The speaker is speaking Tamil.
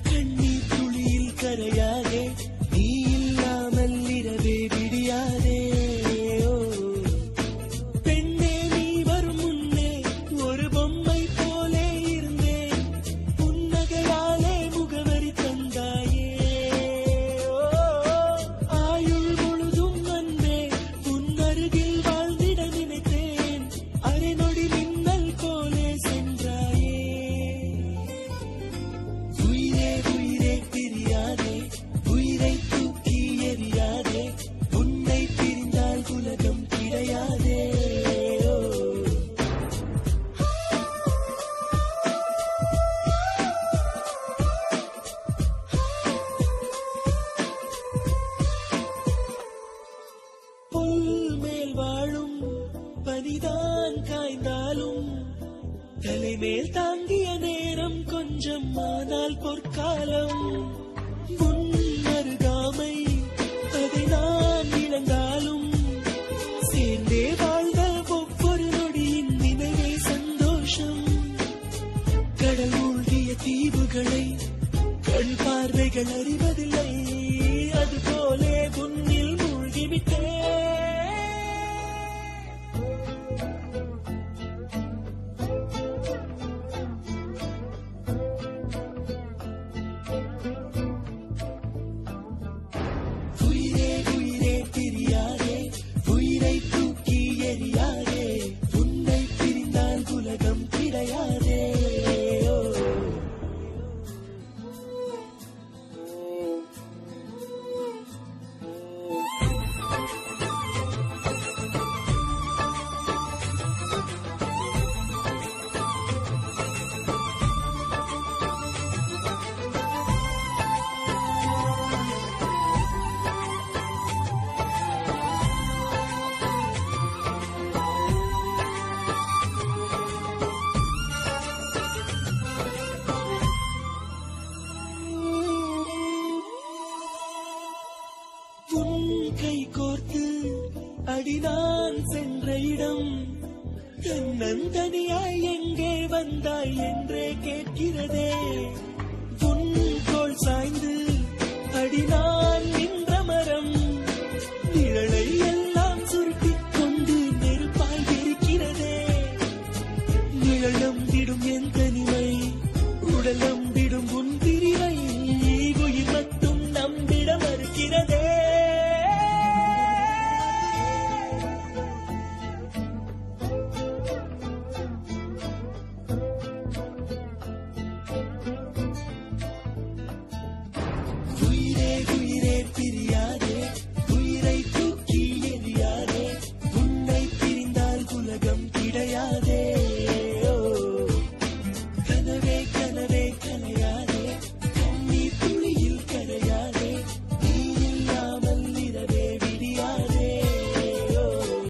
கண்ணீர் துளியில் கரையாதே, நீ இல்லாமல் இரவே விடியாதே. பெண்ணே நீ வரும் முன்னே ஒரு பொம்மை போலே இருந்தேன், புன்னகையாலே முகவரி தந்தாயே. ஆயுள் முழுதும் அன்பே உன் அருகில் வாழ்ந்திட நினைத்தேன், அரை நொடி மின்னல் போலே சென்றாயே. உயிரே உயிரே பிரியாதே, உயிரை தூக்கி எறியாதே, உன்னை பிரிந்தால் உலகம் கிடையாதே. புல் மேல் வாழும் பனிதான் காய்ந்தாலும், தலைமேல் தாங்கிய நேரம் கொஞ்சம் ஆனால் பொற்காலம். உன் அருகாமை அதை நான் இழந்தாலும், சேர்ந்தே வாழ்ந்த ஒவ்வொரு நொடியின் நினைவே சந்தோஷம். கடல் மூழ்கிய தீவுகளை கண் பார்வைகள் அறிவதில்லை, அதுபோலே உன்னில் மூழ்கிவிட்டேன். உயிரே உயிரே பிரியாதே, உயிரை தூக்கி எறியாதே, உன்னை பிரிந்தால் உலகம் கிடையாதே. உன் கை கோர்த்து அடி நான் சென்ற இடம், தன்னந்தனியாய் எங்கே வந்தாய் என்றே கேட்கிறதே. உன் தோள் சாய்ந்து அடி நான் நின்ற மரம், நிழலை எல்லாம் சுருட்டிக் கொண்டு நெருப்பாய் இருக்கிறதே. நிழல் நம்பிடும் என் தனிமை, உடல் நம்பிடும் உன் பிரிவை, உயிர் மட்டும் நம்பிட மறுக்கிறதே. உயிரே